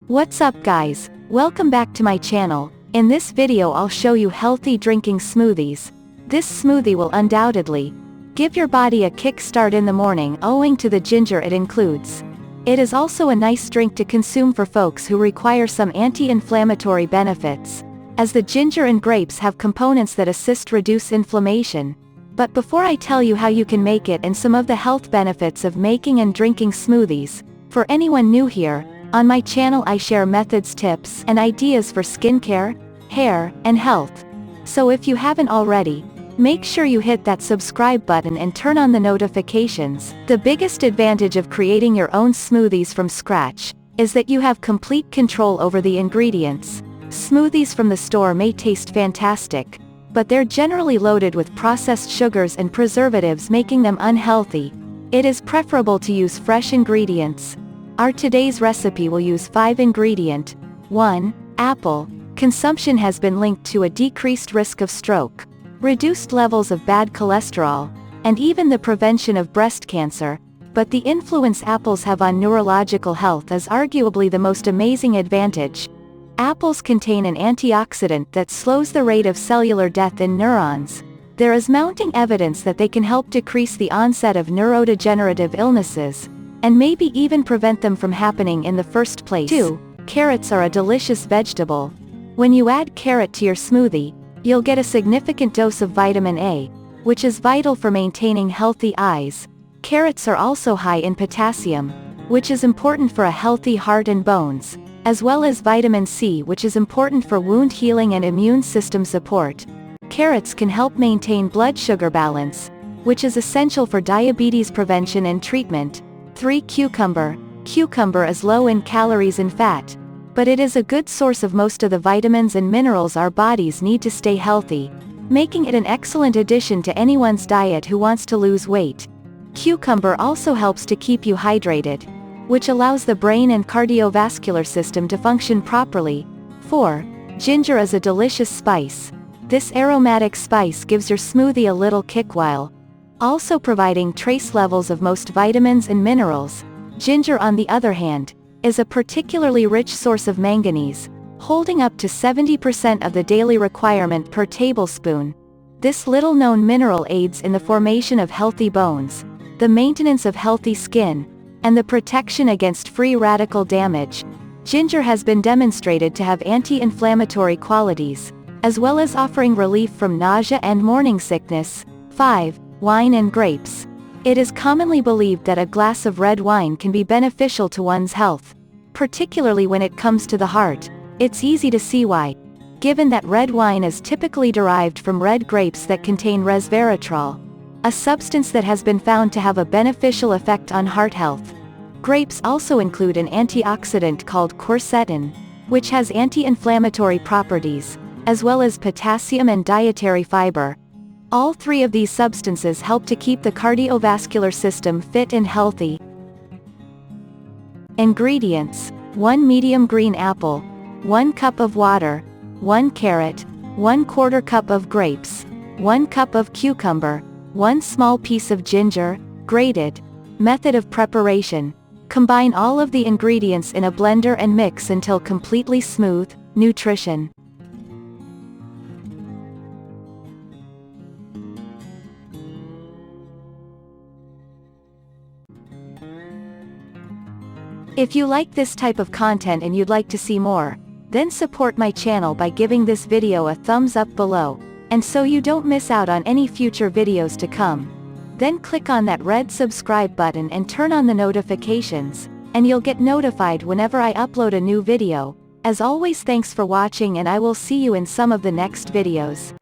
What's up guys, welcome back to my channel. In this video I'll show you healthy drinking smoothies. This smoothie will undoubtedly give your body a kickstart in the morning owing to the ginger it includes. It is also a nice drink to consume for folks who require some anti-inflammatory benefits, as the ginger and grapes have components that assist reduce inflammation. But before I tell you how you can make it and some of the health benefits of making and drinking smoothies, for anyone new here, on my channel I share methods, tips, and ideas for skincare, hair, and health. So if you haven't already, make sure you hit that subscribe button and turn on the notifications. The biggest advantage of creating your own smoothies from scratch is that you have complete control over the ingredients. Smoothies from the store may taste fantastic, but they're generally loaded with processed sugars and preservatives, making them unhealthy. It is preferable to use fresh ingredients. Our today's recipe will use 5 ingredient. 1. Apple. Consumption has been linked to a decreased risk of stroke, reduced levels of bad cholesterol, and even the prevention of breast cancer, but the influence apples have on neurological health is arguably the most amazing advantage. Apples contain an antioxidant that slows the rate of cellular death in neurons. There is mounting evidence that they can help decrease the onset of neurodegenerative illnesses, and maybe even prevent them from happening in the first place. 2. Carrots are a delicious vegetable. When you add carrot to your smoothie, you'll get a significant dose of vitamin A, which is vital for maintaining healthy eyes. Carrots are also high in potassium, which is important for a healthy heart and bones, as well as vitamin C, which is important for wound healing and immune system support. Carrots can help maintain blood sugar balance, which is essential for diabetes prevention and treatment. 3. Cucumber. Cucumber is low in calories and fat, but it is a good source of most of the vitamins and minerals our bodies need to stay healthy, making it an excellent addition to anyone's diet who wants to lose weight. Cucumber also helps to keep you hydrated, which allows the brain and cardiovascular system to function properly. 4. Ginger is a delicious spice. This aromatic spice gives your smoothie a little kick while also providing trace levels of most vitamins and minerals. Ginger, on the other hand, is a particularly rich source of manganese, holding up to 70% of the daily requirement per tablespoon. This little-known mineral aids in the formation of healthy bones, the maintenance of healthy skin, and the protection against free radical damage. Ginger has been demonstrated to have anti-inflammatory qualities, as well as offering relief from nausea and morning sickness. 5. Wine and grapes. It is commonly believed that a glass of red wine can be beneficial to one's health, particularly when it comes to the heart. It's easy to see why, given that red wine is typically derived from red grapes that contain resveratrol, a substance that has been found to have a beneficial effect on heart health. Grapes also include an antioxidant called quercetin, which has anti-inflammatory properties, as well as potassium and dietary fiber. All 3 of these substances help to keep the cardiovascular system fit and healthy. Ingredients: 1 medium green apple, 1 cup of water, 1 carrot, 1/4 cup of grapes, 1 cup of cucumber, 1 small piece of ginger, grated. Method of preparation: combine all of the ingredients in a blender and mix until completely smooth. Nutrition: if you like this type of content and you'd like to see more, then support my channel by giving this video a thumbs up below, and so you don't miss out on any future videos to come, then click on that red subscribe button and turn on the notifications, and you'll get notified whenever I upload a new video. As always, thanks for watching, and I will see you in some of the next videos.